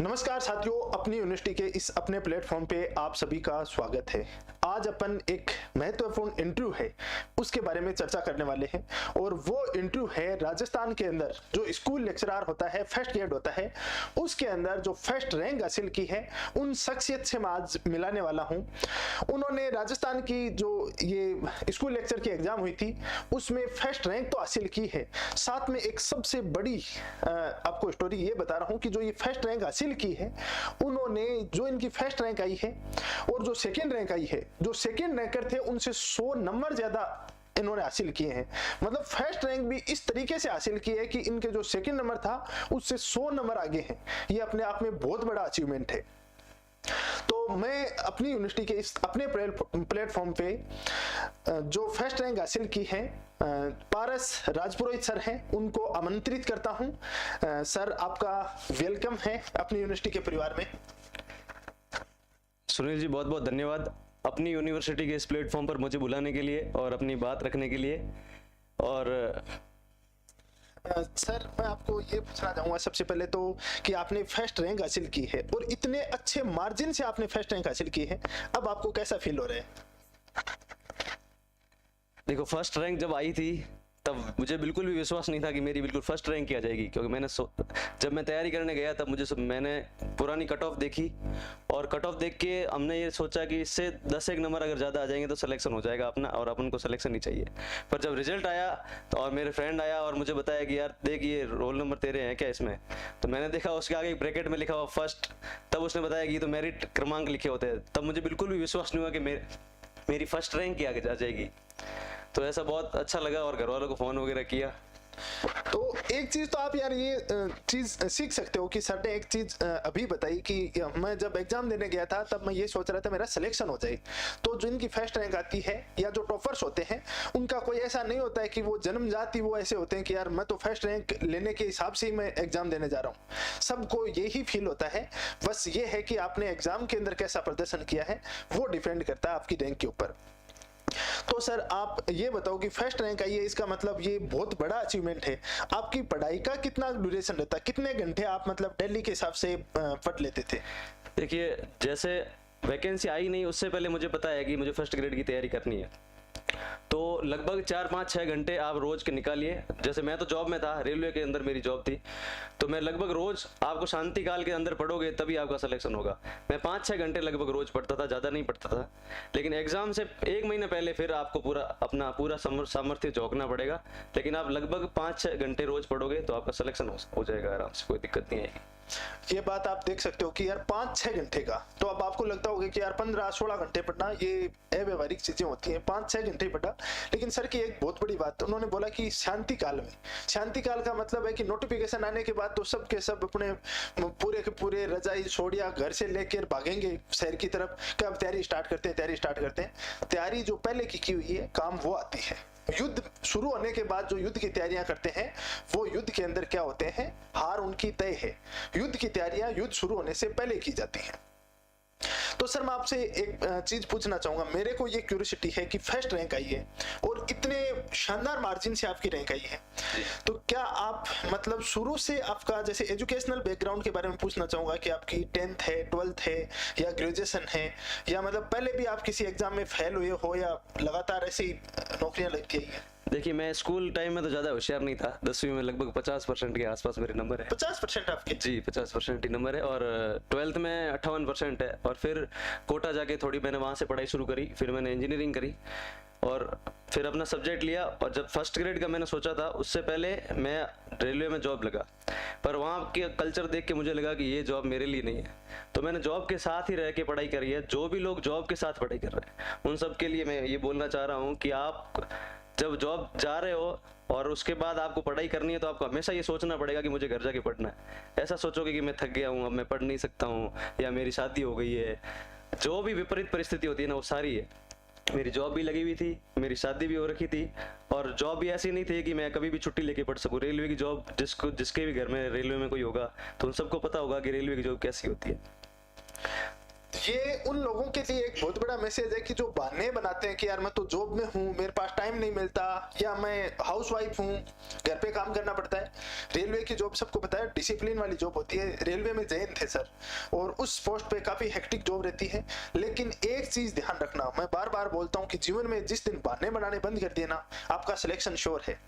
नमस्कार साथियों, अपनी यूनिवर्सिटी के इस अपने प्लेटफॉर्म पे आप सभी का स्वागत है। आज अपन एक महत्वपूर्ण इंटरव्यू है उसके बारे में चर्चा करने वाले हैं और वो इंटरव्यू है राजस्थान के अंदर जो स्कूल लेक्चरर होता है, फर्स्ट ग्रेड होता है, उसके अंदर जो फर्स्ट रैंक हासिल की है उन शख्सियत से मैं आज मिलाने वाला हूँ। उन्होंने राजस्थान की जो ये स्कूल लेक्चर की एग्जाम हुई थी उसमें फर्स्ट रैंक तो हासिल की है, साथ में एक सबसे बड़ी आपको स्टोरी ये बता रहा हूँ कि जो ये फर्स्ट रैंक हासिल की है उन्होंने जो इनकी फर्स्ट रैंक आई है और जो सेकंड रैंक आई है, जो सेकंड रैंकर थे उनसे 100 नंबर ज्यादा इन्होंने हासिल किए हैं। मतलब फर्स्ट रैंक भी इस तरीके से हासिल की है कि इनके जो सेकंड नंबर था उससे 100 नंबर आगे हैं। ये अपने आप में बहुत बड़ा अचीवमेंट है। तो मैं अपनी यूनिवर्सिटी के इस अपने प्लेटफॉर्म पे जो फर्स्ट रैंक हासिल की है पारस राजपुरोहित सर हैं, उनको आमंत्रित करता हूं। सर, आपका वेलकम है अपनी यूनिवर्सिटी के परिवार में। सुनील जी, बहुत बहुत धन्यवाद अपनी यूनिवर्सिटी के इस प्लेटफॉर्म पर मुझे बुलाने के लिए और अपनी बात रखने के लिए। और सर, मैं आपको ये पूछना चाहूंगा सबसे पहले तो कि आपने फर्स्ट रैंक हासिल की है और इतने अच्छे मार्जिन से आपने फर्स्ट रैंक हासिल की है, अब आपको कैसा फील हो रहा है? देखो, फर्स्ट रैंक जब आई थी तब मुझे बिल्कुल भी विश्वास नहीं था कि मेरी बिल्कुल फर्स्ट रैंक आ जाएगी, क्योंकि जब मैं तैयारी करने गया तब मैंने पुरानी कट ऑफ देखी और कट ऑफ देख के हमने ये सोचा कि इससे 10-1 नंबर अगर ज़्यादा आ जाएंगे तो सिलेक्शन हो जाएगा अपना, और अपन को सिलेक्शन ही चाहिए। पर जब रिजल्ट आया तो और मेरे फ्रेंड आया और मुझे बताया कि यार देख, ये रोल नंबर तेरे हैं क्या इसमें, तो मैंने देखा उसके आगे एक ब्रैकेट में लिखा हुआ फर्स्ट। तब उसने बताया कि ये तो मेरिट क्रमांक लिखे होते हैं। तब मुझे बिल्कुल भी विश्वास नहीं हुआ कि मेरी फर्स्ट रैंक ही आगे जा जाएगी। तो ऐसा बहुत अच्छा लगा और घर वालों को फोन वगैरह किया। तो एक चीज तो आप यार ये चीज सीख सकते हो कि सर ने एक चीज अभी बताई कि मैं जब एग्जाम देने गया था तब मैं ये सोच रहा था मेरा सिलेक्शन हो जाए। तो जिनकी फर्स्ट रैंक आती है या जो टॉपर्स होते हैं उनका कोई ऐसा नहीं होता है कि वो जन्मजात ही वो ऐसे होते हैं कि यार मैं तो फर्स्ट रैंक लेने के हिसाब से ही मैं एग्जाम देने जा रहा हूँ। सबको यही फील होता है, बस ये है कि आपने एग्जाम के अंदर कैसा प्रदर्शन किया है वो डिपेंड करता है आपकी रैंक के ऊपर। तो सर, आप ये बताओ कि फर्स्ट रैंक आई है, इसका मतलब ये बहुत बड़ा अचीवमेंट है। आपकी पढ़ाई का कितना ड्यूरेशन रहता, कितने घंटे आप मतलब दिल्ली के हिसाब से पढ़ लेते थे? देखिए, जैसे वैकेंसी आई नहीं उससे पहले मुझे पता है कि मुझे फर्स्ट ग्रेड की तैयारी करनी है, तो लगभग 4-5-6 घंटे आप रोज के निकालिए। जैसे मैं तो जॉब में था, रेलवे के अंदर मेरी जॉब थी, तो मैं लगभग रोज, आपको शांति काल के अंदर पढ़ोगे तभी आपका सिलेक्शन होगा। मैं 5-6 घंटे लगभग रोज पढ़ता था, ज़्यादा नहीं पढ़ता था। लेकिन एग्जाम से 1 महीने पहले फिर आपको अपना पूरा सामर्थ्य झोंकना पड़ेगा। लेकिन आप लगभग 5-6 घंटे रोज पढ़ोगे तो आपका सिलेक्शन हो जाएगा आराम से, कोई दिक्कत नहीं आएगी। ये बात आप देख सकते हो कि यार 5-6 घंटे का, तो अब आपको लगता होगा कि यार 15-16 घंटे पढ़ना ये अव्यवहारिक चीजें होती हैं, 5-6 घंटे पढ़ा। लेकिन सर की एक बहुत बड़ी बात, उन्होंने बोला कि शांति काल में, शांति काल का मतलब है कि नोटिफिकेशन आने के बाद तो सब के सब अपने पूरे के पूरे रजाई छोड़िया घर से लेकर भागेंगे शहर की तरफ कि अब तैयारी स्टार्ट करते हैं, तैयारी स्टार्ट करते हैं। तैयारी जो पहले की हुई है काम वो आती है। युद्ध शुरू होने के बाद जो युद्ध की तैयारियां करते हैं वो युद्ध के अंदर क्या होते हैं, हार उनकी तय है। युद्ध की तैयारियां युद्ध शुरू होने से पहले की जाती हैं। तो सर, मैं आपसे एक चीज पूछना चाहूंगा, मेरे को ये क्यूरियोसिटी है कि फर्स्ट रैंक आई है और इतने शानदार मार्जिन से आपकी रैंक आई है, तो क्या आप मतलब शुरू से आपका जैसे एजुकेशनल बैकग्राउंड के बारे में पूछना चाहूंगा कि आपकी 10th है, 12th है या ग्रेजुएशन है, या मतलब पहले भी आप किसी एग्जाम में फेल हुए हो या लगातार ऐसी नौकरियां लगती है? देखिए, मैं स्कूल टाइम में तो ज़्यादा होशियार नहीं था। 10वीं में लगभग 50% के आसपास मेरे नंबर है। 50% आपके? जी, 50% ही नंबर है। और 12th में 58% है। और फिर कोटा जाके थोड़ी मैंने वहाँ से पढ़ाई शुरू करी, फिर मैंने इंजीनियरिंग करी और फिर अपना सब्जेक्ट लिया। और जब फर्स्ट ग्रेड का मैंने सोचा था उससे पहले मैं रेलवे में जॉब लगा, पर वहाँ के कल्चर देख के मुझे लगा कि ये जॉब मेरे लिए नहीं है। तो मैंने जॉब के साथ ही रह के पढ़ाई करी है। जो भी लोग जॉब के साथ पढ़ाई कर रहे हैं उन सब के लिए मैं ये बोलना चाह रहा हूँ कि आप जब जॉब जा रहे हो और उसके बाद आपको पढ़ाई करनी है तो आपको हमेशा ये सोचना पड़ेगा कि मुझे घर जाके पढ़ना है। ऐसा सोचोगे कि मैं थक गया हूँ, अब मैं पढ़ नहीं सकता हूँ, या मेरी शादी हो गई है, जो भी विपरीत परिस्थिति होती है ना वो सारी है। मेरी जॉब भी लगी हुई थी, मेरी शादी भी हो रखी थी, और जॉब भी ऐसी नहीं थी कि मैं कभी भी छुट्टी लेके पढ़ सकूँ। रेलवे की जॉब, जिसके भी घर में रेलवे में कोई होगा तो उन सबको पता होगा कि रेलवे की जॉब कैसी होती है। ये उन लोगों के लिए एक बहुत बड़ा मैसेज है कि जो बहाने बनाते हैं कि यार मैं तो जॉब में हूँ, मेरे पास टाइम नहीं मिलता, या मैं हाउस वाइफ हूँ, घर पे काम करना पड़ता है। रेलवे की जॉब सबको पता है डिसिप्लिन वाली जॉब होती है। रेलवे में जैन थे सर, और उस पोस्ट पे काफी हेक्टिक जॉब रहती है। लेकिन एक चीज ध्यान रखना, मैं बार बार बोलता हूँ कि जीवन में जिस दिन बहाने बनाने बंद कर दिए ना, आपका सिलेक्शन श्योर है।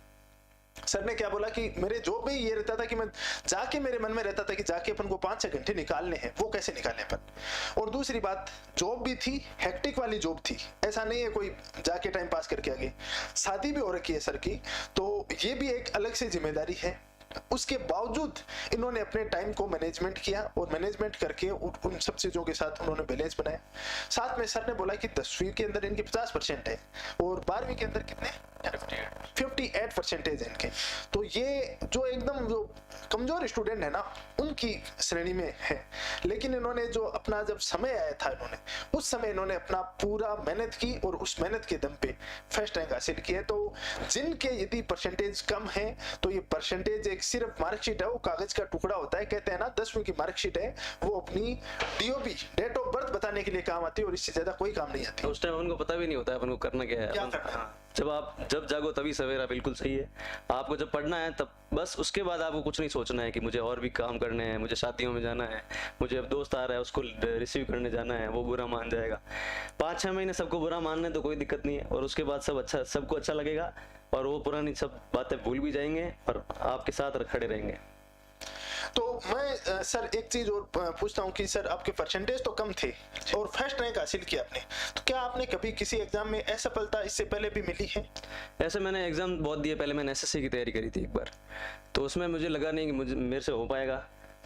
सर ने क्या बोला कि मेरे जॉब में ये रहता था कि मैं जाके, मेरे मन में रहता था कि जाके अपन को 5-6 घंटे निकालने हैं, वो कैसे निकालें अपन। और दूसरी बात, जॉब भी थी, हेक्टिक वाली जॉब थी, ऐसा नहीं है कोई जाके टाइम पास करके आ गए। शादी भी हो रखी है सर की, तो ये भी एक अलग से जिम्मेदारी है। उसके बावजूद इन्होंने अपने टाइम को मैनेजमेंट किया, और मैनेजमेंट करके उन सब चीजों के साथ उन्होंने बैलेंस बनाया। साथ में सर ने बोला कि 10वीं के अंदर इनके 50% है, और 12वीं के अंदर कितने 58% इनके। तो ये जो एकदम जो कमजोर स्टूडेंट है ना, उनकी श्रेणी में है। लेकिन इन्होंने जो अपना जब समय आया था, इन्होंने उस समय इन्होंने अपना पूरा मेहनत की, और उस मेहनत के दम पे फर्स्ट रैंक हासिल किया। तो जिनके यदि परसेंटेज कम है, तो ये परसेंटेज एक सिर्फ मार्कशीट है, वो कागज का टुकड़ा होता है। कहते हैं ना 10वीं की मार्कशीट है, वो अपनी DOB डेट ऑफ बर्थ बताने के लिए काम आती है, और इससे ज्यादा कोई काम नहीं आती। उस टाइम उनको पता भी नहीं होता है अपन को करना क्या है। क्या करना है? जब जागो तभी सवेरा, बिल्कुल सही है। आपको जब पढ़ना है तब बस, उसके बाद आपको कुछ नहीं सोचना है कि मुझे और भी काम करने हैं, मुझे शादियों में जाना है, मुझे अब दोस्त आ रहा है उसको रिसीव करने जाना है, वो बुरा मान जाएगा। 5-6 महीने सबको बुरा मानने तो कोई दिक्कत नहीं है, और उसके बाद सबको अच्छा लगेगा, और वो पुरानी सब बातें भूल भी जाएंगे और आपके साथ खड़े रहेंगे। तो मैं सर एक चीज और पूछता हूँ कि सर आपके परसेंटेज तो कम थे और फर्स्ट रैंक हासिल किया आपने, तो क्या आपने कभी किसी एग्जाम में असफलता इससे पहले भी मिली है? ऐसे मैंने एग्जाम बहुत दिए। पहले मैंने SSC की तैयारी करी थी एक बार, तो उसमें मुझे लगा नहीं कि मेरे से हो पाएगा,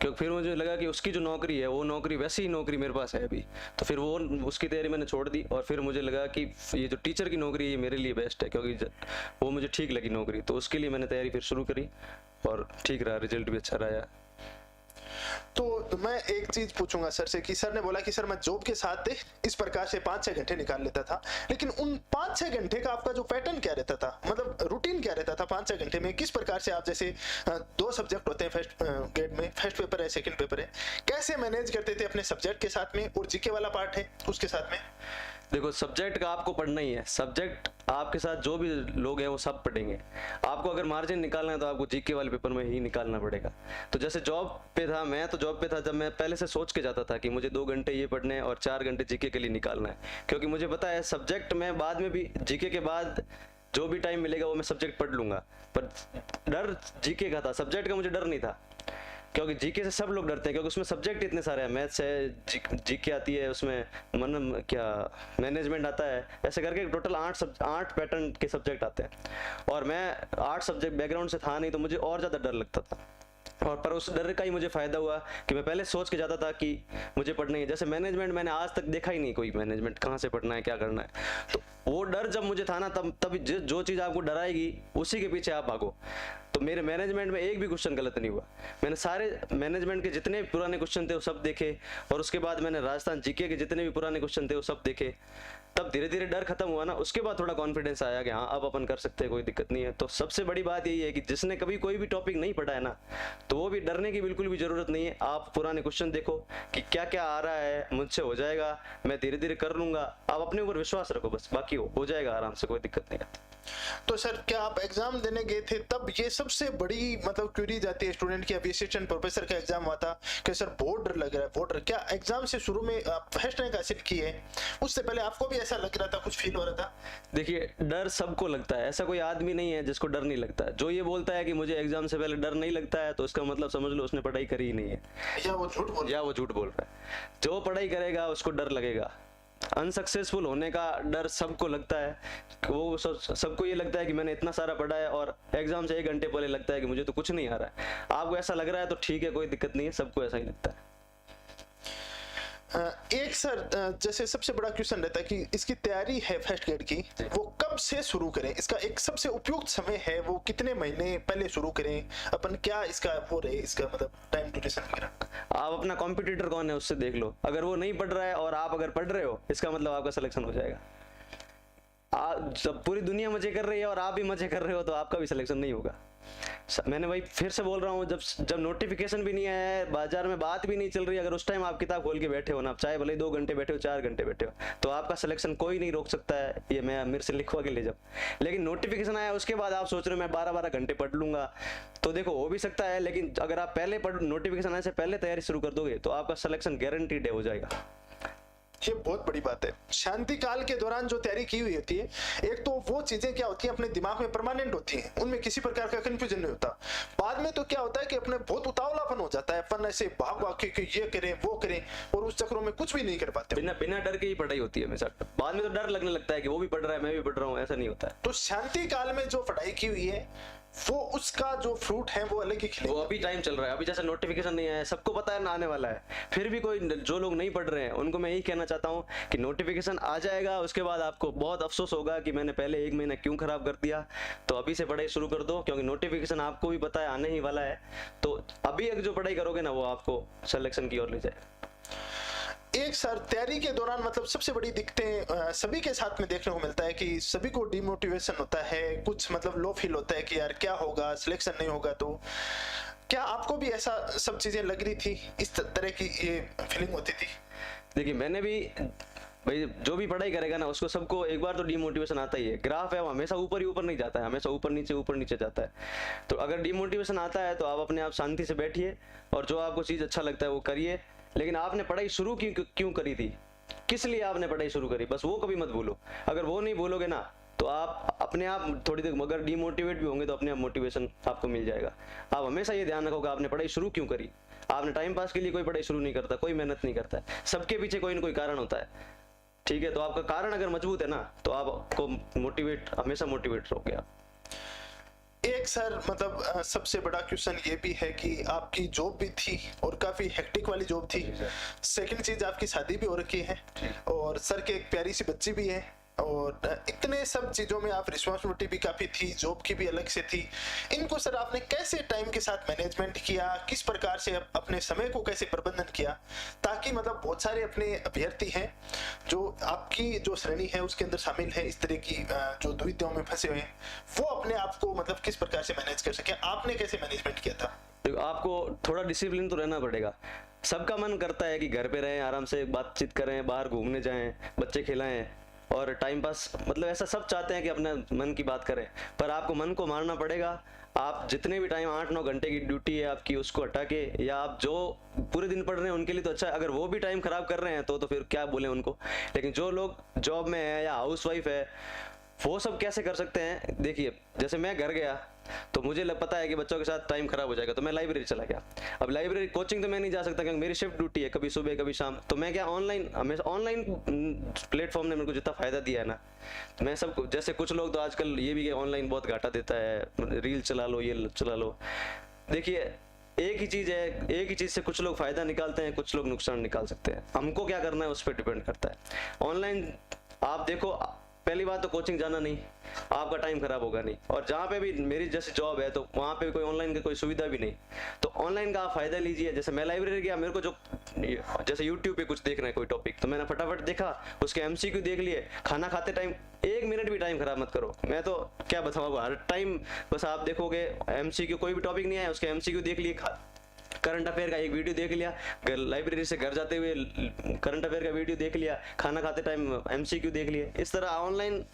क्योंकि फिर मुझे लगा कि उसकी जो नौकरी है, वो नौकरी वैसी ही नौकरी मेरे पास है अभी, तो फिर वो उसकी तैयारी मैंने छोड़ दी। और फिर मुझे लगा कि ये जो टीचर की नौकरी है, ये मेरे लिए बेस्ट है, क्योंकि वो मुझे ठीक लगी नौकरी, तो उसके लिए मैंने तैयारी फिर शुरू करी, और ठीक रहा, रिजल्ट भी अच्छा रहा। तो मैं एक चीज पूछूंगा सर से कि सर ने बोला कि सर मैं जॉब के साथ इस प्रकार से 5-6 घंटे निकाल लेता था, लेकिन उन 5-6 घंटे का आपका जो पैटर्न क्या रहता था, मतलब रूटीन क्या रहता था 5-6 घंटे में? किस प्रकार से आप, जैसे 2 सब्जेक्ट होते हैं फर्स्ट ग्रेड में, फर्स्ट पेपर है, सेकंड पेपर है, कैसे मैनेज करते थे अपने सब्जेक्ट के साथ में, और जीके वाला पार्ट है उसके साथ में? देखो, सब्जेक्ट का आपको पढ़ना ही है। सब्जेक्ट आपके साथ जो भी लोग हैं वो सब पढ़ेंगे। आपको अगर मार्जिन निकालना है तो आपको जीके वाले पेपर में ही निकालना पड़ेगा। तो जैसे जॉब पे था, मैं तो जॉब पे था जब मैं पहले से सोच के जाता था कि मुझे 2 घंटे ये पढ़ने हैं और 4 घंटे जीके के लिए निकालना है, क्योंकि मुझे पता है सब्जेक्ट में बाद में भी, जीके के बाद जो भी टाइम मिलेगा वो मैं सब्जेक्ट पढ़ लूंगा। पर डर जीके का था, सब्जेक्ट का मुझे डर नहीं था, क्योंकि जीके से सब लोग डरते हैं, क्योंकि उसमें सब्जेक्ट इतने सारे हैं। मैथ्स है, जीके आती है, उसमें मैनेजमेंट आता है, ऐसे करके टोटल 8 पैटर्न के सब्जेक्ट आते हैं। और मैं 8 सब्जेक्ट बैकग्राउंड से था नहीं, तो मुझे और ज़्यादा डर लगता था। और पर उस डर का ही मुझे फायदा हुआ कि मैं पहले सोच के जाता था कि मुझे पढ़ना है। जैसे मैनेजमेंट मैंने आज तक देखा ही नहीं, कोई मैनेजमेंट कहाँ से पढ़ना है, क्या करना है। तो वो डर जब मुझे था ना, तब जो चीज़ आपको डराएगी उसी के पीछे आप भागो। तो मेरे मैनेजमेंट में एक भी क्वेश्चन गलत नहीं हुआ। मैंने सारे मैनेजमेंट के जितने भी पुराने क्वेश्चन थे वो सब देखे, और उसके बाद मैंने राजस्थान जीके के जितने भी पुराने क्वेश्चन थे वो सब देखे। तब धीरे धीरे डर खत्म हुआ ना, उसके बाद थोड़ा कॉन्फिडेंस आया कि हाँ अब अपन कर सकते हैं, कोई दिक्कत नहीं है। तो सबसे बड़ी बात यही है कि जिसने कभी कोई भी टॉपिक नहीं पढ़ा है ना, तो वो भी डरने की बिल्कुल भी जरूरत नहीं है। आप पुराने क्वेश्चन देखो कि क्या क्या आ रहा है, मुझसे हो जाएगा, मैं धीरे धीरे कर लूंगा। आप अपने ऊपर विश्वास रखो बस, बाकी हो जाएगा आराम से, कोई दिक्कत नहीं है। तो सर क्या आप एग्जाम देने गए थे तब ये सबसे बड़ी मतलब क्वेरी जाती है स्टूडेंट की, अभी असिस्टेंट प्रोफेसर का एग्जाम हुआ था कि सर बहुत डर लग रहा है, बहुत डर। क्या एग्जाम से शुरू में आप फर्स्ट रैंक हासिल की है, उससे पहले आपको भी ऐसा लग रहा था, कुछ फील हो रहा था? देखिए, डर सबको लगता है, ऐसा कोई आदमी नहीं है जिसको डर नहीं लगता है। जो ये बोलता है कि मुझे एग्जाम से पहले डर नहीं लगता है, तो इसका मतलब समझ लो उसने पढ़ाई करी ही नहीं है, या वो झूठ बोल रहा है। जो पढ़ाई करेगा उसको डर लगेगा। अनसक्सेसफुल होने का डर सबको लगता है। वो सबको ये लगता है कि मैंने इतना सारा पढ़ा है, और एग्जाम से 1 घंटे पहले लगता है कि मुझे तो कुछ नहीं आ रहा है। आपको ऐसा लग रहा है तो ठीक है, कोई दिक्कत नहीं है, सबको ऐसा ही लगता है। एक सर जैसे सबसे बड़ा क्वेश्चन रहता है कि इसकी तैयारी है फर्स्ट ग्रेड की, वो कब से शुरू करें? इसका एक सबसे उपयुक्त समय है, वो कितने महीने पहले शुरू करें अपन? क्या इसका वो रहे, इसका मतलब टाइम ड्यूरेशन वगैरह? आप अपना कॉम्पिटिटर कौन है उससे देख लो। अगर वो नहीं पढ़ रहा है और आप अगर पढ़ रहे हो, इसका मतलब आपका सिलेक्शन हो जाएगा। जब पूरी दुनिया मजे कर रही है और आप भी मजे कर रहे हो, तो आपका भी सिलेक्शन नहीं होगा। मैंने वही फिर से बोल रहा हूँ, जब नोटिफिकेशन भी नहीं आया है, बाजार में बात भी नहीं चल रही, अगर उस टाइम आप किताब खोल के बैठे हो ना, आप चाहे भले 2 घंटे बैठे हो 4 घंटे बैठे हो, तो आपका सिलेक्शन कोई नहीं रोक सकता है, ये मैं मेरे से लिखवा के ले जाओ। लेकिन नोटिफिकेशन आया उसके बाद आप सोच रहे हो मैं 12-12 घंटे पढ़ लूंगा, तो देखो हो भी सकता है, लेकिन अगर आप पहले नोटिफिकेशन आने से पहले तैयारी शुरू कर दोगे तो आपका सिलेक्शन गारंटीड हो जाएगा। ये बहुत बड़ी बात है। शांति काल के दौरान जो तैयारी की हुई होती है, एक तो वो चीजें क्या होती हैं अपने दिमाग में परमानेंट होती हैं, उनमें किसी प्रकार का कंफ्यूजन नहीं होता। बाद में तो क्या होता है कि अपने बहुत उतावलापन हो जाता है, अपन ऐसे भाग भाग के ये करें वो करें, और उस चक्रों में कुछ भी नहीं कर पाते। बिना डर के ही पढ़ाई होती है हमेशा। बाद में तो डर लगने लगता है कि वो भी पढ़ रहा है मैं भी पढ़ रहा हूँ, ऐसा नहीं होता है। तो शांति काल में जो पढ़ाई की हुई है वो उसका जो फ्रूट है वो अलग ही खिलेगा। वो अभी टाइम चल रहा है, अभी जैसे नोटिफिकेशन नहीं आया है, सबको पता है ना आने वाला है, फिर भी कोई जो लोग नहीं पढ़ रहे हैं उनको मैं यही कहना चाहता हूँ कि नोटिफिकेशन आ जाएगा, उसके बाद आपको बहुत अफसोस होगा कि मैंने पहले 1 महीना क्यों खराब कर दिया। तो अभी से पढ़ाई शुरू कर दो, क्योंकि नोटिफिकेशन आपको भी पता है आने ही वाला है। तो अभी जो पढ़ाई करोगे ना वो आपको सिलेक्शन की ओर ले जाए। एक सर तैयारी के दौरान मतलब सबसे बड़ी दिक्कतें सभी के साथ में देखने को मिलता है कि सभी को डिमोटिवेशन होता है, कुछ मतलब लो फील होता है कि यार क्या होगा, सिलेक्शन नहीं होगा। तो क्या आपको भी ऐसा सब चीजें लग रही थी, इस तरह की ये फीलिंग होती थी? देखिए मैंने भी, भाई जो भी पढ़ाई करेगा ना उसको सबको एक बार तो डिमोटिवेशन आता ही है। ग्राफ है वो हमेशा ऊपर ही ऊपर नहीं जाता है, हमेशा ऊपर नीचे जाता है। तो अगर डिमोटिवेशन आता है तो आप अपने आप शांति से बैठिए और जो आपको चीज़ अच्छा लगता है वो करिए। लेकिन आपने पढ़ाई शुरू क्यों करी थी, किस लिए आपने पढ़ाई शुरू करी, बस वो कभी मत भूलो। अगर वो नहीं भूलोगे ना तो आप अपने आप थोड़ी देर अगर डिमोटिवेट भी होंगे तो अपने आप मोटिवेशन आपको मिल जाएगा। आप हमेशा ये ध्यान रखोगे आपने पढ़ाई शुरू क्यों करी। आपने टाइम पास के लिए कोई पढ़ाई शुरू नहीं करता, कोई मेहनत नहीं करता है, सबके पीछे कोई ना कोई कारण होता है। ठीक है, तो आपका कारण अगर मजबूत है ना तो आपको हमेशा मोटिवेट रहोगे आप। एक सर मतलब सबसे बड़ा क्वेश्चन ये भी है कि आपकी जॉब भी थी और काफी हेक्टिक वाली जॉब थी। सेकंड चीज आपकी शादी भी हो रखी है और सर के एक प्यारी सी बच्ची भी है, और इतने सब चीजों में आप रिस्पॉन्सिबिलिटी भी काफी थी, जॉब की भी अलग से थी। इनको सर आपने कैसे टाइम के साथ मैनेजमेंट किया, किस प्रकार से अपने समय को कैसे प्रबंधन किया, ताकि मतलब बहुत सारे अपने अभ्यर्थी हैं जो आपकी जो श्रेणी है उसके अंदर शामिल है, इस तरह की जो दुविधाओं में फंसे हुए हैं, वो अपने आप को मतलब किस प्रकार से मैनेज कर सके, आपने कैसे मैनेजमेंट किया था? देखो आपको थोड़ा डिसिप्लिन तो रहना पड़ेगा। सबका मन करता है कि घर पे रहें, आराम से बातचीत करें, बाहर घूमने जाएं, बच्चे खिलाएं और टाइम पास, मतलब ऐसा सब चाहते हैं कि अपने मन की बात करें, पर आपको मन को मारना पड़ेगा। आप जितने भी टाइम 8-9 घंटे की ड्यूटी है आपकी उसको हटा के, या आप जो पूरे दिन पढ़ रहे हैं उनके लिए तो अच्छा है, अगर वो भी टाइम खराब कर रहे हैं तो फिर क्या बोले उनको। लेकिन जो लोग जॉब में है या हाउसवाइफ है वो सब कैसे कर सकते हैं। देखिए जैसे मैं घर गया तो मुझे पता है कि बच्चों के साथ टाइम खराब हो जाएगा, तो मैं लाइब्रेरी चला गया। अब लाइब्रेरी कोचिंग तो मैं नहीं जा सकता क्योंकि मेरी शिफ्ट ड्यूटी है, कभी सुबह कभी शाम। तो मैं क्या ऑनलाइन प्लेटफॉर्म ने मेरे को जितना फायदा दिया है ना, मैं सबको, जैसे कुछ लोग तो आजकल ये भी ऑनलाइन बहुत घाटा देता है, रील चला लो ये चला लो। देखिए एक ही चीज है, एक ही चीज से कुछ लोग फायदा निकालते हैं, कुछ लोग नुकसान निकाल सकते हैं। हमको क्या करना है उस पर डिपेंड करता है। ऑनलाइन आप देखो, पहली बात तो कोचिंग जाना नहीं, आपका टाइम खराब होगा नहीं, और जहाँ पे भी मेरी जैसे जॉब है तो वहाँ पे कोई ऑनलाइन की कोई सुविधा भी नहीं, तो ऑनलाइन का आप फायदा लीजिए। जैसे मैं लाइब्रेरी गया, मेरे को जो जैसे यूट्यूब पे कुछ देखना है कोई टॉपिक, तो मैंने फटाफट देखा, उसके MCQ देख लिए। खाना खाते टाइम 1 मिनट भी टाइम खराब मत करो। मैं तो क्या बताऊँ, हर टाइम बस आप देखोगे MCQ, कोई भी टॉपिक नहीं आया उसके MCQ देख लिए, करंट अफेयर का एक वीडियो देख लिया, लाइब्रेरी से घर जाते हुए करंट अफेयर का वीडियो देख लिया, खाना खाते टाइम MCQ देख लिए। इस तरह ऑनलाइन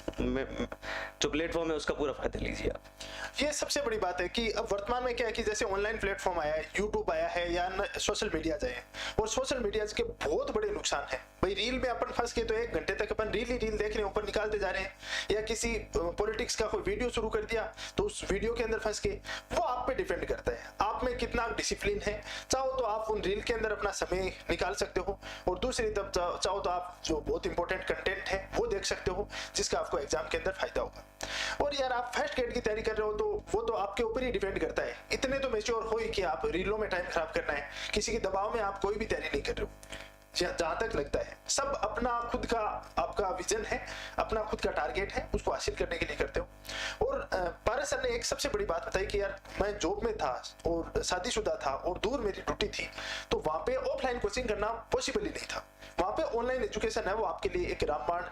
जो प्लेटफॉर्म है उसका पूरा फायदा लीजिए आप। ये सबसे बड़ी बात है कि अब वर्तमान में क्या है कि जैसे ऑनलाइन प्लेटफॉर्म आया है, यूट्यूब आया है या सोशल मीडिया आए, और सोशल मीडिया के बहुत बड़े नुकसान है। भाई रील में अपन फंस के तो 1 घंटे तक अपन रील देख रहे हैं, ऊपर निकालते जा रहे हैं, या किसी पॉलिटिक्स का कोई वीडियो शुरू कर दिया तो उस वीडियो के अंदर फंस के, वो आप पे डिपेंड करता है आप में कितना डिसिप्लिन है। चाहो तो आप उन रील के अंदर अपना समय निकाल सकते हो, और दूसरी तरफ चाहो तो आप जो बहुत इंपॉर्टेंट कंटेंट है वो देख सकते हो, जिसका आपको एग्जाम के अंदर फायदा होगा। और यार आप फर्स्ट ग्रेड की तैयारी कर रहे हो तो वो तो आपके ऊपर ही डिपेंड करता है। इतने तो मेच्योर हो ही कि आप रीलों में टाइम खराब करना है, किसी के दबाव में आप कोई भी तैयारी नहीं कर रहे हो। जहां तक लगता है सब अपना खुद का आपका विजन है, अपना खुद का टारगेट है, उसको हासिल करने के लिए करते हो। और पारस सर ने एक सबसे बड़ी बात बताई कि यार मैं जॉब में था और शादीशुदा था और दूर मेरी ड्यूटी थी, तो वहां पे ऑफलाइन कोचिंग करना पॉसिबल ही नहीं था। वहां पे ऑनलाइन एजुकेशन है वो आपके लिए एक रामबाण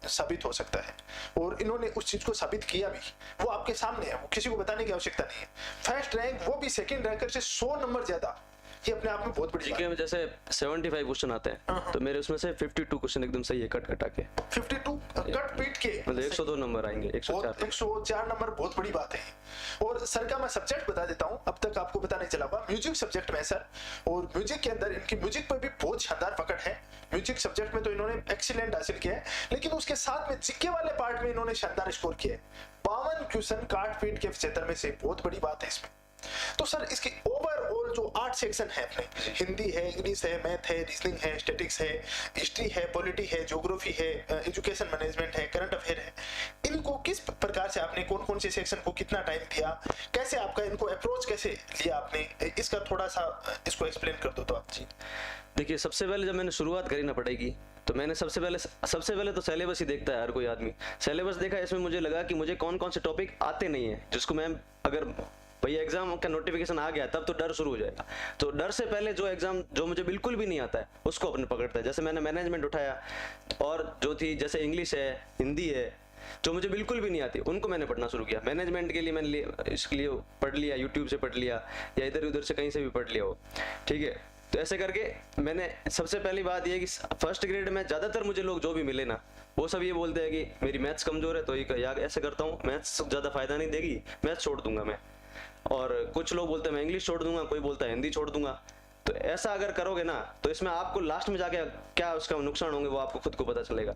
साबित हो सकता है, और इन्होंने उस चीज को साबित किया भी। वो आपके सामने है, वो किसी को बताने की आवश्यकता नहीं है। फर्स्ट रैंक, वो भी सेकंड रैंकर से 100 नंबर ज्यादा, ये अपने आप में बहुत बड़ी बात जीके में जैसे 75 क्वेश्चन आते हैं, तो मेरे उसमें से 52 क्वेश्चन एकदम सही है, कट कटा के। 52 कट पीट के, मतलब 102 नंबर आएंगे, 104 104 नंबर, बहुत बड़ी बात है। और सर का मैं सब्जेक्ट बता देता हूं, अब तक आपको पता नहीं चला होगा, म्यूजिक सब्जेक्ट में सर, और म्यूजिक के अंदर इनकी म्यूजिक पर भी बहुत शानदार पकड़ है। म्यूजिक सब्जेक्ट में तो इन्होंने एक्सीलेंट हासिल किया है, लेकिन उसके साथ में जीके वाले पार्ट में इन्होंने शानदार स्कोर किया है। 52 क्वेश्चन काट पीट के 75 में से, बहुत बड़ी बात है इसमें। तो सर इसके ओवरऑल जो 8 सेक्शन है अपने, हिंदी है, इंग्लिश है, मैथ है, रीजनिंग है, स्टैटिक्स है, हिस्ट्री है, पॉलिटी है, ज्योग्राफी है, एजुकेशन मैनेजमेंट है, करंट अफेयर है, इनको किस प्रकार से आपने कौन कौन से सेक्शन को कितना टाइम दिया, कैसे आपका इनको अप्रोच कैसे लिया आपने, इसका थोड़ा सा इसको एक्सप्लेन कर दो तो आप जी। देखिए, सबसे पहले जब मैंने शुरुआत करी ना पढ़ाई, तो मैंने सबसे पहले तो सिलेबस ही देखता है हर कोई आदमी। सिलेबस देखा, इसमें मुझे लगा कि मुझे कौन कौन से टॉपिक आते नहीं है, जिसको मैं, अगर भैया एग्जाम का नोटिफिकेशन आ गया तब तो डर शुरू हो जाएगा। तो डर से पहले जो एग्जाम जो मुझे बिल्कुल भी नहीं आता है उसको अपने पकड़ता है। जैसे मैंने मैनेजमेंट उठाया, और जो थी जैसे इंग्लिश है, हिंदी है, जो मुझे बिल्कुल भी नहीं आती उनको मैंने पढ़ना शुरू किया। मैनेजमेंट के लिए मैंने इसके लिए पढ़ लिया, यूट्यूब से पढ़ लिया या इधर उधर से कहीं से भी पढ़ लिया हो, ठीक है। तो ऐसे करके मैंने, सबसे पहली बात यह कि फर्स्ट ग्रेड में ज़्यादातर मुझे लोग जो भी मिले ना, वो सब ये बोलते हैं कि मेरी मैथ्स कमज़ोर है, तो ये यार ऐसे करता हूँ, मैथ्स ज़्यादा फायदा नहीं देगी, मैथ्स छोड़ दूंगा मैं। और कुछ लोग बोलते हैं मैं इंग्लिश छोड़ दूंगा, कोई बोलता है हिंदी छोड़ दूंगा। तो ऐसा अगर करोगे ना, तो इसमें आपको लास्ट में जाके क्या उसका नुकसान होंगे वो आपको खुद को पता चलेगा।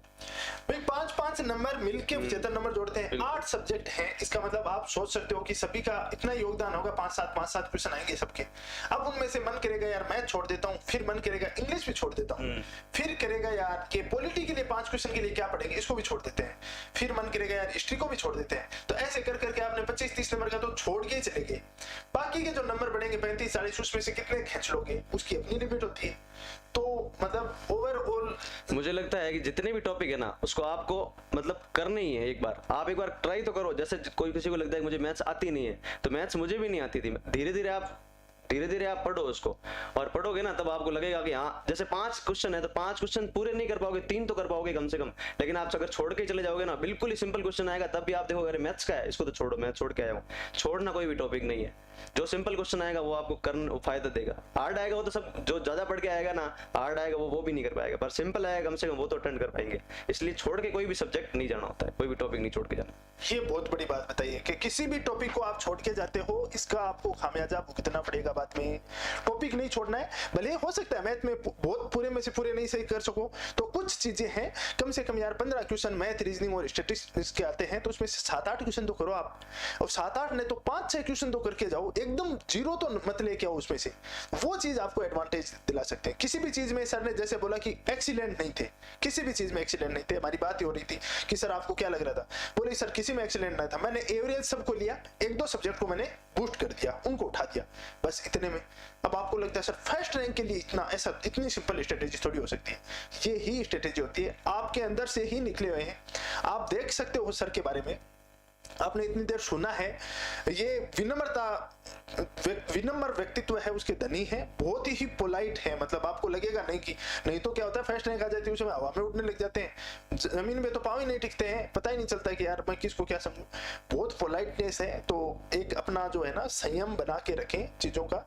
भाई 5-5 नंबर मिलके 75 नंबर जोड़ते हैं, 8 सब्जेक्ट हैं, इसका मतलब आप सोच सकते हो कि सभी का इतना योगदान होगा, 5-7 क्वेश्चन आएंगे सबके। अब उनमें से मन करेगा यार मैथ छोड़ देता हूँ, फिर मन करेगा इंग्लिश भी छोड़ देता हूँ, फिर करेगा यार कि पॉलिटी के लिए 5 क्वेश्चन के लिए क्या पढ़ेंगे, इसको भी छोड़ देते हैं, फिर मन करेगा यार हिस्ट्री को भी छोड़ देते हैं। तो ऐसे कर करके आपने 25-30 नंबर का तो छोड़ के ही चले गए। बाकी के जो नंबर बढ़ेंगे 35-40, उसमें से कितने खींच लोगे, उसकी अपनी लिमिट होती है। तो मतलब ओवरऑल मुझे लगता है कि जितने भी टॉपिक है ना, उसको आपको मतलब करना ही है। एक बार ट्राई तो करो। जैसे कोई किसी को लगता है कि मुझे मैथ्स आती नहीं है, तो मैथ्स मुझे भी नहीं आती थी। धीरे धीरे आप पढ़ो उसको, और पढ़ोगे ना तब आपको लगेगा कि हाँ, जैसे 5 क्वेश्चन है तो 5 क्वेश्चन पूरे नहीं कर पाओगे, 3 तो कर पाओगे कम से कम। लेकिन आप अगर छोड़ के चले जाओगे ना, बिल्कुल ही सिंपल क्वेश्चन आएगा, तब भी आप देखोगे अरे मैथ्स का है, इसको तो छोड़ो, मैं छोड़ के आया हूँ। छोड़ना कोई भी टॉपिक नहीं है। जो सिंपल क्वेश्चन आएगा वो आपको करना फायदा देगा। हार्ड आएगा वो तो सब, जो ज्यादा पढ़ के आएगा ना, हार्ड आएगा वो भी नहीं कर पाएगा, पर सिंपल आएगा कम से कम वो तो अटेंड कर पाएंगे। इसलिए छोड़ के कोई भी सब्जेक्ट नहीं जाना होता है, कोई भी टॉपिक नहीं छोड़ के जाना। ये बहुत बड़ी बात बताइए कि किसी भी टॉपिक को आप छोड़ के जाते हो, इसका आपको खामियाजा भुगतना पड़ेगा बाद में। टॉपिक नहीं छोड़ना है, भले हो सकता है मैथ में बहुत पूरे में से पूरे नहीं सही कर सको, तो कुछ चीजें हैं, कम से कम यार 15 क्वेश्चन मैथ, रीजनिंग और स्टैटिस्टिक्स के आते हैं, तो उसमें से 7-8 क्वेश्चन तो करो आप, और 7-8 नहीं तो 5-6 क्वेश्चन तो करके जाओ, एकदम जीरो तो मत लेके आओ उसमें से। वो चीज आपको एडवांटेज दिला सकते हैं। किसी भी चीज में सर ने जैसे बोला कि एक्सीलेंट नहीं थे, किसी भी चीज में एक्सीलेंट नहीं थे, हमारी बात ही हो रही थी कि सर आपको क्या लग रहा था, बोले सर किसी में एक्सीलेंट नहीं था, मैंने एवरेज सबको लिया, 1-2 सब्जेक्ट को मैंने बूस्ट कर दिया, उनको उठा दिया, बस इतने में। अब आपको लगता है सर फर्स्ट रैंक के लिए इतनी सिंपल स्ट्रेटेजी थोड़ी हो सकती है। ये ही स्ट्रेटेजी होती है, आपके अंदर से ही निकले हुए हैं। आप देख सकते हो सर के बारे में, आपने इतनी देर सुना है, ये विनम्र व्यक्तित्व है, उसके धनी है, बहुत ही पोलाइट है। मतलब आपको लगेगा नहीं तो क्या होता है, फर्स्ट रैंक आ जाती है उसमें हवा में उड़ने लग जाते हैं, जमीन में तो पाँव ही नहीं टिकते हैं, पता ही नहीं चलता कि यार मैं किसको क्या समझूं। बहुत पोलाइटनेस है, तो एक अपना जो है ना संयम बना के रखें चीजों का।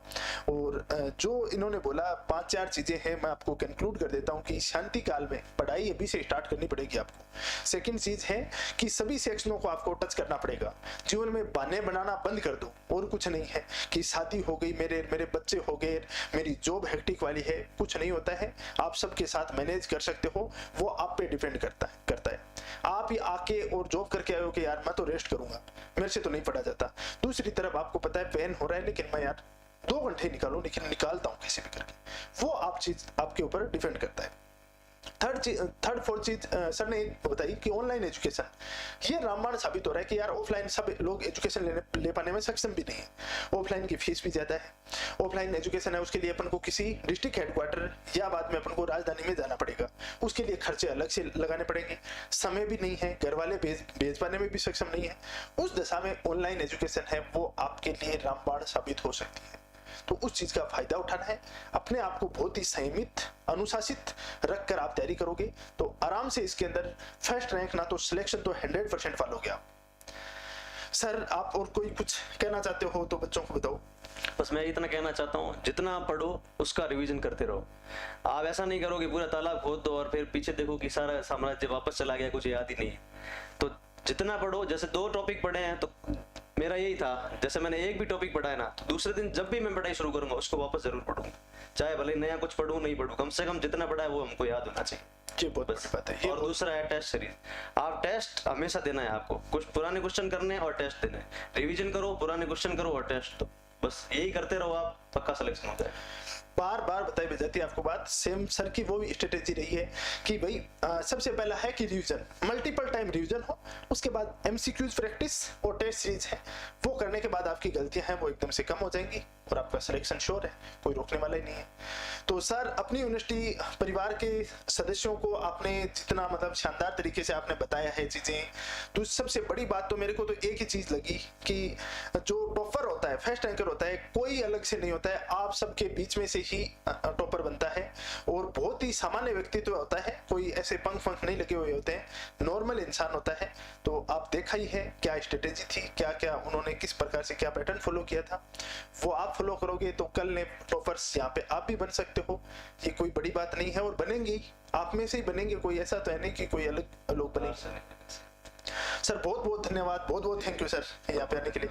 और जो इन्होंने बोला 5-4 चीजें हैं, मैं आपको कंक्लूड कर देता हूँ कि शांति काल में पढ़ाई अभी से स्टार्ट करनी पड़ेगी आपको। सेकंड चीज है कि सभी सेक्शनों को आपको टच करना पड़ेगा। जीवन में बहाने बनाना बंद कर दो, और कुछ नहीं है कि शादी हो गई, मेरे बच्चे हो गए, मेरी जॉब हेक्टिक वाली है, कुछ नहीं होता है। आप सबके साथ मैनेज कर सकते हो, वो आप पे डिपेंड करता है। आप ही आके और जॉब करके आए हो कि यार मैं तो रेस्ट करूंगा, मेरे से तो नहीं पढ़ा जाता। दूसरी तरफ आपको पता है पेन हो रहा है, लेकिन मैं यार 2 घंटे निकालूं, लेकिन निकालता हूं कैसे भी करके। वो आप चीज आपके ऊपर डिपेंड करता है। थर्ड फोर्थ चीज सर ने बताई कि ऑनलाइन एजुकेशन, ये रामबाण साबित हो रहा है कि यार ऑफलाइन सब लोग एजुकेशन ले पाने में सक्षम भी नहीं है। ऑफलाइन की फीस भी ज्यादा है। ऑफलाइन एजुकेशन है, उसके लिए अपन को किसी डिस्ट्रिक्ट हेडक्वार्टर या बाद में अपन को राजधानी में जाना पड़ेगा, उसके लिए खर्चे अलग से लगाने पड़ेंगे, समय भी नहीं है, घर वाले भेज पाने में भी सक्षम नहीं है। उस दशा में ऑनलाइन एजुकेशन है वो आपके लिए रामबाण साबित हो सकती है। तो उस चीज का फायदा उठाना है। अपने आप को बहुत ही संयमित, अनुशासित रखकर आप तैयारी करोगे तो आराम से इसके अंदर फर्स्ट रैंक ना तो सिलेक्शन तो 100% पालोगे आप। सर आप और कोई कुछ कहना चाहते हो तो बच्चों को बताओ। बस मैं इतना कहना चाहता हूँ, जितना आप पढ़ो उसका रिवीजन करते रहो। आप ऐसा नहीं करो कि पूरा तालाब खोद दो और फिर पीछे देखो कि सारा साम्राज्य वापस चला गया, कुछ याद ही नहीं है। तो जितना पढ़ो, जैसे 2 टॉपिक पढ़े हैं तो मेरा यही था, जैसे मैंने एक भी टॉपिक पढ़ा है ना तो दूसरे दिन जब भी मैं पढ़ाई शुरू करूंगा उसको वापस जरूर पढ़ूंगा, चाहे भले नया कुछ पढ़ूं नहीं पढ़ूं, कम से कम जितना पढ़ा है वो हमको याद होना चाहिए। ये बहुत बड़ी बात है। और दूसरा है टेस्ट सीरीज। आप टेस्ट हमेशा देना है, आपको कुछ पुराने क्वेश्चन करने हैं और टेस्ट देना है। रिवीजन करो, पुराने क्वेश्चन करो और टेस्ट दो, बस यही करते रहो, आप पक्का सिलेक्शन हो जाए। बार बार बताई भी जाती है आपको बात, सेम सर की वो भी स्ट्रेटेजी रही है कि भाई सबसे पहला है कि रिवीजन, मल्टीपल टाइम रिवीजन हो, उसके बाद एमसीक्यूज प्रैक्टिस और टेस्ट सीरीज है, वो करने के बाद आपकी गलतियां हैं वो एकदम से कम हो जाएंगी और आपका सिलेक्शन श्योर है, कोई रोकने वाला ही नहीं है। तो सर अपनी यूनिवर्सिटी परिवार के सदस्यों को आपने जितना मतलब शानदार तरीके से आपने बताया है चीजें, तो सबसे बड़ी बात तो मेरे को तो एक ही चीज लगी कि जो टॉपर होता है, फर्स्ट रैंकर होता है, कोई अलग से नहीं होता है, आप सबके बीच में से ही टॉपर बनता है और बहुत ही सामान्य व्यक्तित्व होता है, कोई ऐसे पंख नहीं लगे हुए होते हैं, नॉर्मल इंसान होता है। तो आप देखा ही है क्या स्ट्रेटेजी थी, क्या क्या उन्होंने किस प्रकार से क्या पैटर्न फॉलो किया था, वो आप फॉलो करोगे तो कल ने टॉपर्स यहाँ पे आप भी बन सकते हो। ये कोई बड़ी बात नहीं है और बनेंगे, आप में से ही बनेंगे, कोई ऐसा तो है नहीं कि कोई अलग लोग बनेंगे। सर बहुत बहुत धन्यवाद, बहुत बहुत थैंक यू सर यहाँ पे आने के लिए।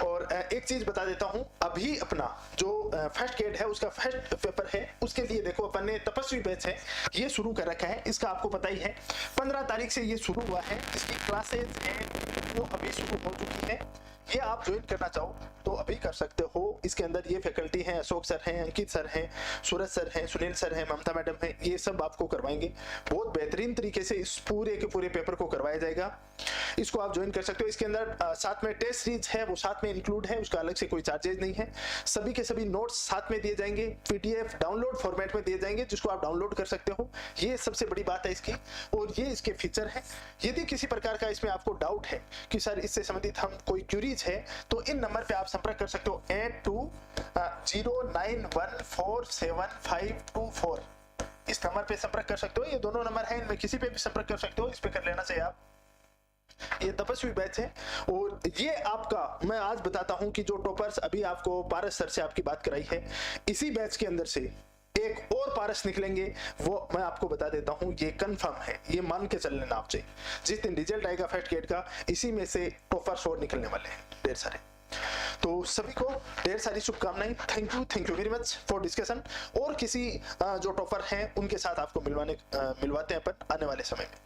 और एक चीज बता देता हूँ, अभी अपना जो फर्स्ट ग्रेड है उसका फर्स्ट पेपर है, उसके लिए देखो अपन ने तपस्वी बैच है ये शुरू कर रखा है, इसका आपको पता ही है 15 तारीख से ये शुरू हुआ है, इसकी क्लासेज है वो अभी शुरू हो चुकी है। ये आप ज्वाइन करना चाहो तो अभी कर सकते हो। इसके अंदर ये फैकल्टी हैं, अशोक सर हैं, अंकित सर हैं, सूरज सर हैं, सुनील सर हैं, ममता मैडम हैं, ये सब आपको करवाएंगे। बहुत बेहतरीन तरीके से इस पूरे के पूरे पेपर को करवाया जाएगा, इसको आप ज्वाइन कर सकते हो। इसके अंदर साथ में टेस्ट सीरीज है वो साथ में इंक्लूड है, उसका अलग से कोई चार्जेज नहीं है। सभी के सभी नोट्स साथ में दिए जाएंगे, पीडीएफ डाउनलोड फॉर्मेट में दिए जाएंगे जिसको आप डाउनलोड कर सकते हो। ये सबसे बड़ी बात है इसकी, और ये इसके फीचर है। यदि किसी प्रकार का इसमें आपको डाउट है कि सर इससे संबंधित हम कोई क्यूरीज है तो इन नंबर पे आप संपर्क कर सकते हो 8209147524। इस नंबर पे संपर्क कर सकते हो, ये दोनों नंबर हैं, इनमें किसी पे भी संपर्क कर सकते हो, इस पे कर लेना चाहिए आप। ये तपस्वी बैच है और ये आपका मैं आज बताता हूं कि जो टॉपर्स अभी आपको पारस सर से आपकी बात कराई है, इसी बैच के अंदर से एक और पारस निकलेंगे, वो मैं आपको बता देता हूं, ये कंफर्म है, ये मान के चल लेना आपसे। जिस दिन रिजल्ट आएगा फर्स्ट ग्रेड का, इसी में से टॉपर्स और निकलने वाले हैं ढेर सारे। तो सभी को ढेर सारी शुभकामनाएं। Thank you very much for discussion. और किसी जो टॉपर हैं उनके साथ आपको मिलवाते हैं अपन आने वाले समय में।